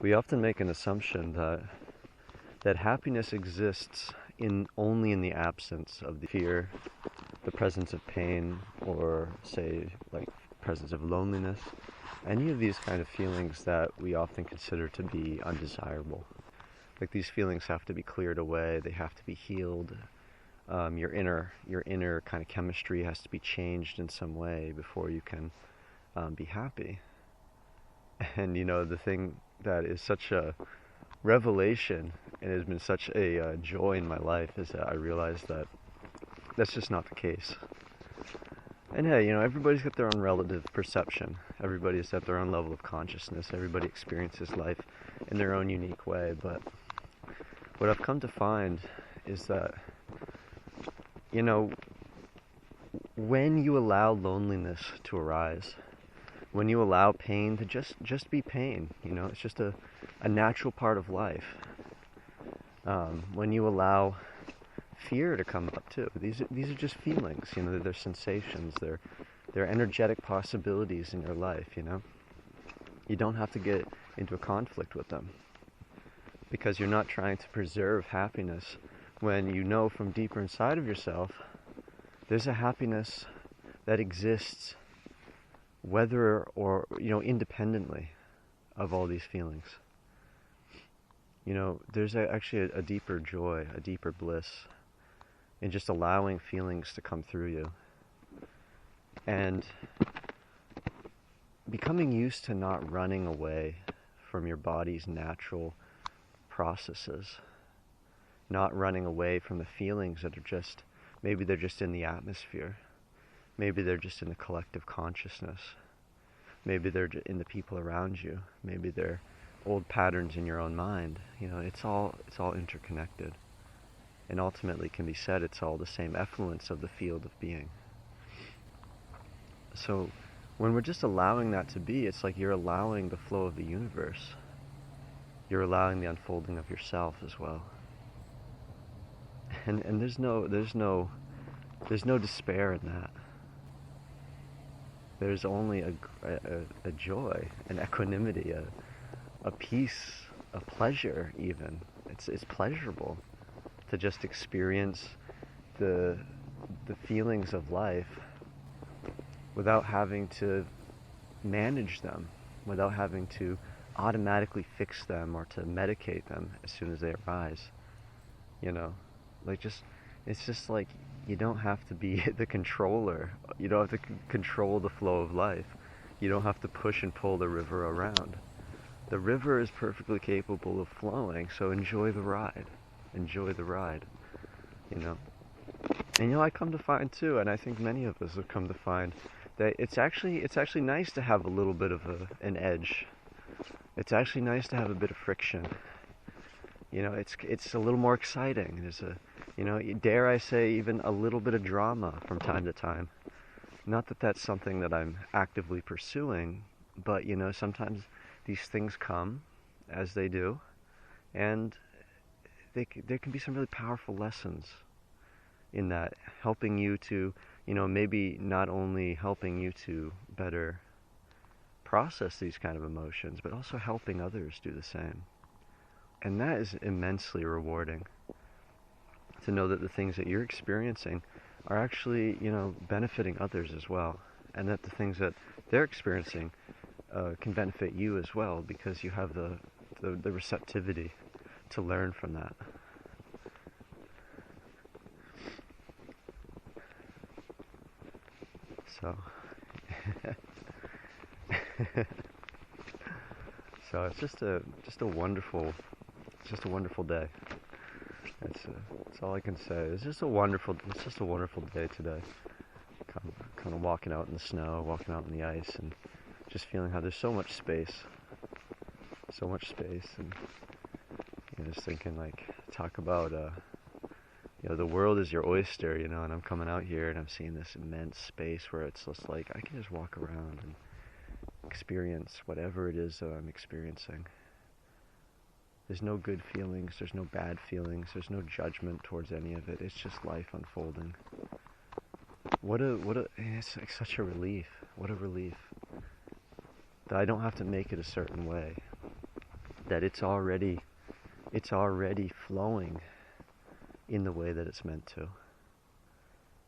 We often make an assumption that happiness exists only in the absence of the fear, the presence of pain, or say like presence of loneliness, any of these kind of feelings that we often consider to be undesirable. Like these feelings have to be cleared away, they have to be healed. Your inner kind of chemistry has to be changed in some way before you can be happy. And the thing that is such a revelation and has been such a joy in my life is that I realized that that's just not the case. And hey, everybody's got their own relative perception. Everybody's at their own level of consciousness. Everybody experiences life in their own unique way. But what I've come to find is that, when you allow loneliness to arise, when you allow pain to just be pain, it's just a natural part of life. When you allow fear to come up too, these are just feelings, they're sensations, they're energetic possibilities in your life, You don't have to get into a conflict with them, because you're not trying to preserve happiness when you know from deeper inside of yourself there's a happiness that exists whether or independently of all these feelings. There's actually a deeper joy, a deeper bliss in just allowing feelings to come through you and becoming used to not running away from your body's natural processes, not running away from the feelings that are maybe they're just in the atmosphere. Maybe they're just in the collective consciousness. Maybe they're in the people around you. Maybe they're old patterns in your own mind. It's all interconnected. And ultimately can be said it's all the same effluence of the field of being. So when we're just allowing that to be, it's like you're allowing the flow of the universe. You're allowing the unfolding of yourself as well. And there's no despair in that. There's only a joy, an equanimity, a peace, a pleasure even. It's pleasurable to just experience the feelings of life without having to manage them, without having to automatically fix them or to medicate them as soon as they arise. It's just like you don't have to be the controller. You don't have to control the flow of life. You don't have to push and pull the river around. The river is perfectly capable of flowing, so enjoy the ride. Enjoy the ride, And I come to find too, and I think many of us have come to find, that it's actually nice to have a little bit of an edge. It's actually nice to have a bit of friction. It's a little more exciting. There's dare I say, even a little bit of drama from time to time. Not that that's something that I'm actively pursuing, but sometimes these things come as they do, and there can be some really powerful lessons in that, helping you to, maybe not only helping you to better process these kind of emotions, but also helping others do the same. And that is immensely rewarding, to know that the things that you're experiencing are actually, benefiting others as well, and that the things that they're experiencing can benefit you as well, because you have the receptivity to learn from that. So, so it's just a wonderful day. That's all I can say. It's just a wonderful day today. Kind of walking out in the snow, walking out in the ice, and just feeling how there's so much space, and just thinking, talk about the world is your oyster, and I'm coming out here and I'm seeing this immense space where it's just like I can just walk around and experience whatever it is that I'm experiencing. There's no good feelings, there's no bad feelings, there's no judgment towards any of it. It's just life unfolding. It's like such a relief. What a relief. That I don't have to make it a certain way. that it's already flowing in the way that it's meant to.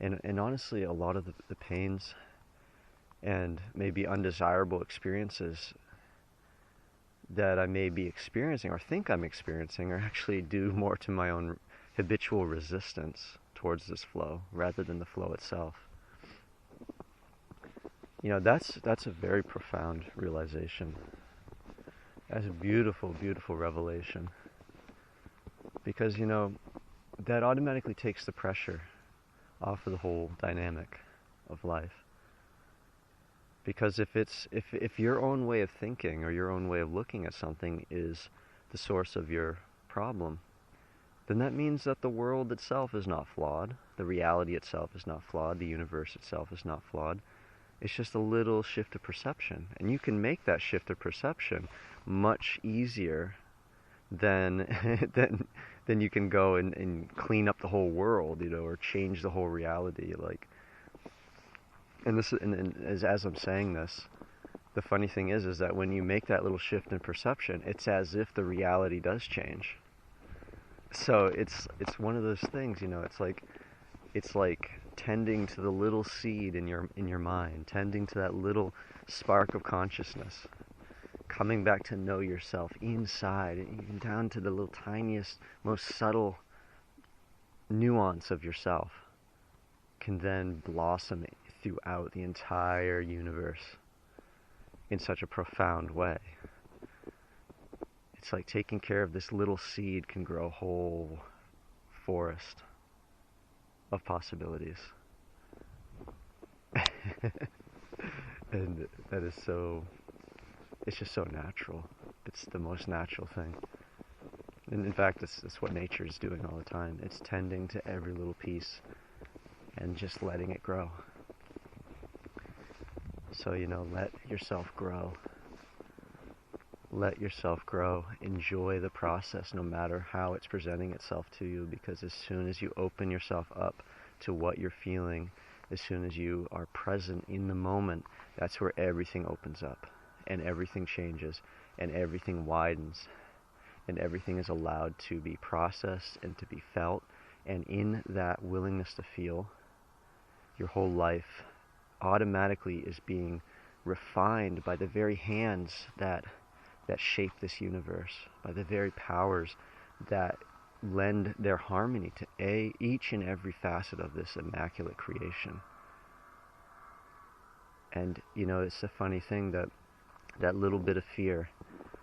And honestly, a lot of the pains and maybe undesirable experiences that I may be experiencing or think I'm experiencing are actually due more to my own habitual resistance towards this flow rather than the flow itself. You know, that's a very profound realization. That's a beautiful, beautiful revelation. Because, you know, that automatically takes the pressure off of the whole dynamic of life. Because if your own way of thinking or your own way of looking at something is the source of your problem, then that means that the world itself is not flawed, the reality itself is not flawed, the universe itself is not flawed. It's just a little shift of perception. And you can make that shift of perception much easier than than you can go and clean up the whole world, you know, or change the whole reality. Like, and this, and as I'm saying this, the funny thing is that when you make that little shift in perception, it's as if the reality does change. So it's one of those things, you know. It's like tending to the little seed in your mind, tending to that little spark of consciousness, coming back to know yourself inside, even down to the little tiniest, most subtle nuance of yourself, can then blossom throughout the entire universe in such a profound way. It's like taking care of this little seed can grow a whole forest of possibilities. And that is so, it's just so natural. It's the most natural thing. And in fact, it's what nature is doing all the time. It's tending to every little piece and just letting it grow. So, you know, let yourself grow. Let yourself grow. Enjoy the process no matter how it's presenting itself to you, because as soon as you open yourself up to what you're feeling, as soon as you are present in the moment, that's where everything opens up and everything changes and everything widens and everything is allowed to be processed and to be felt. And in that willingness to feel, your whole life automatically is being refined by the very hands that shape this universe, by the very powers that lend their harmony to each and every facet of this immaculate creation. And, you know, it's a funny thing that that little bit of fear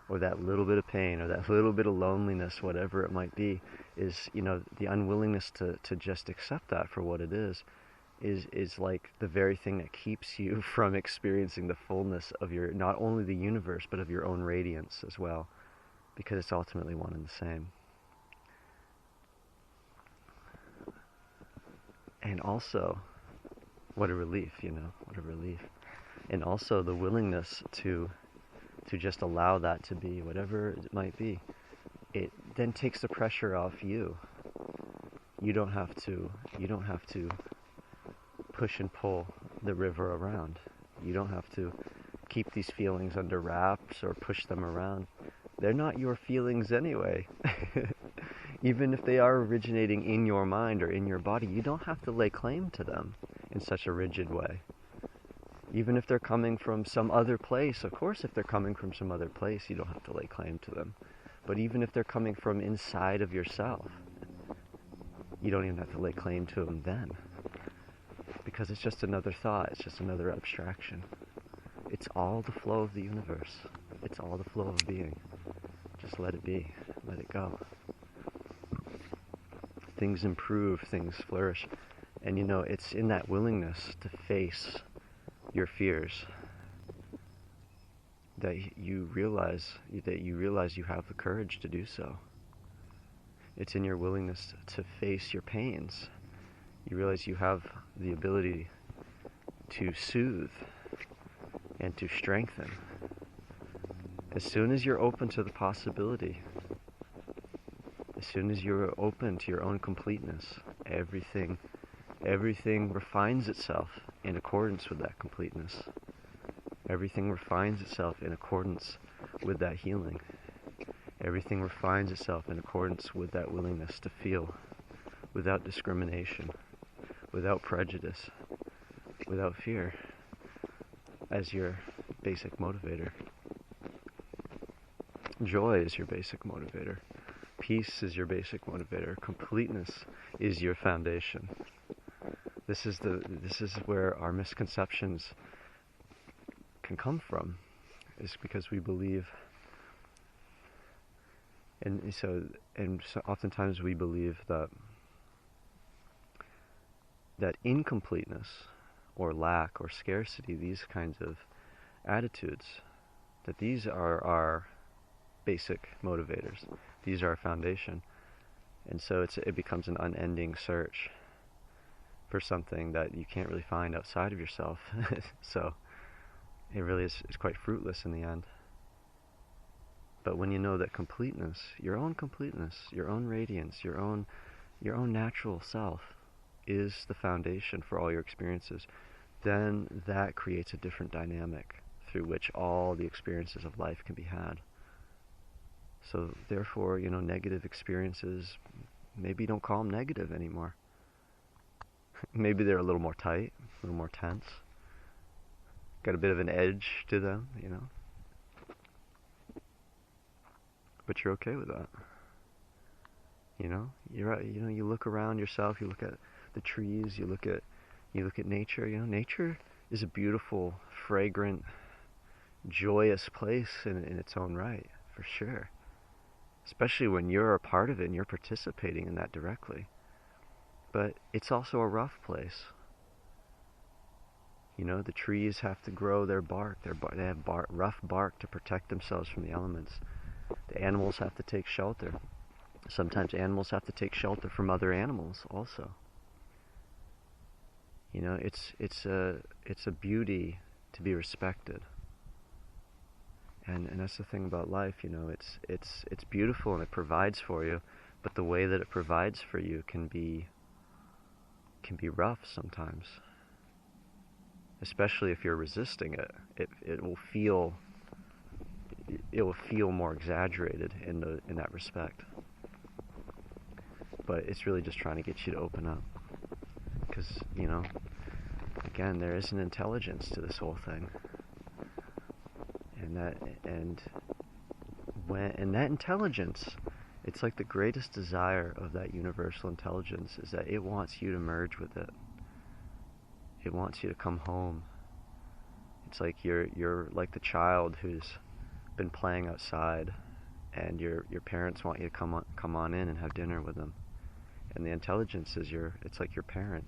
or that little bit of pain or that little bit of loneliness, whatever it might be, is, you know, the unwillingness to just accept that for what it is like the very thing that keeps you from experiencing the fullness of your, not only the universe, but of your own radiance as well, because it's ultimately one and the same. And also, what a relief, you know, what a relief. And also the willingness to just allow that to be, whatever it might be. It then takes the pressure off you. You don't have to push and pull the river around. You don't have to keep these feelings under wraps or push them around. They're not your feelings anyway. Even if they are originating in your mind or in your body, you don't have to lay claim to them in such a rigid way. Even if they're coming from some other place, of course, if they're coming from some other place, you don't have to lay claim to them. But even if they're coming from inside of yourself, you don't even have to lay claim to them then. Because it's just another thought, it's just another abstraction. It's all the flow of the universe. It's all the flow of being. Just let it be, let it go. Things improve, things flourish. And you know, it's in that willingness to face your fears that you realize you have the courage to do so. It's in your willingness to face your pains. You realize you have the ability to soothe and to strengthen. As soon as you're open to the possibility, as soon as you're open to your own completeness, everything refines itself in accordance with that completeness. Everything refines itself in accordance with that healing. Everything refines itself in accordance with that willingness to feel, without discrimination, without prejudice, without fear, as your basic motivator. Joy is your basic motivator. Peace is your basic motivator. Completeness is your foundation. This is where our misconceptions can come from, is because we believe, and so oftentimes we believe that incompleteness or lack or scarcity, these kinds of attitudes, that these are our basic motivators. These are our foundation. And so it becomes an unending search for something that you can't really find outside of yourself. So it really is quite fruitless in the end. But when you know that completeness, your own radiance, your own natural self is the foundation for all your experiences, then that creates a different dynamic through which all the experiences of life can be had. So therefore, negative experiences, maybe don't call them negative anymore. Maybe they're a little more tight, a little more tense. Got a bit of an edge to them, But you're okay with that. You look around yourself, you look at the trees, you look at nature, nature is a beautiful, fragrant, joyous place in its own right, for sure. Especially when you're a part of it and you're participating in that directly. But it's also a rough place. The trees have to grow their bark. They have rough bark to protect themselves from the elements. The animals have to take shelter. Sometimes animals have to take shelter from other animals also. It's a beauty to be respected. And that's the thing about life, it's beautiful and it provides for you, but the way that it provides for you can be rough sometimes. Especially if you're resisting it. It will feel more exaggerated in that respect. But it's really just trying to get you to open up. Because, again, there is an intelligence to this whole thing. And that intelligence, it's like the greatest desire of that universal intelligence is that it wants you to merge with it. It wants you to come home. It's like you're like the child who's been playing outside, and your parents want you to come on in and have dinner with them. And the intelligence is it's like your parent.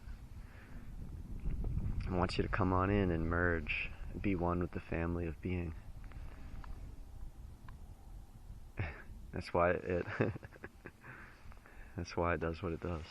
It wants you to come on in and merge, and be one with the family of being. That's why it does what it does.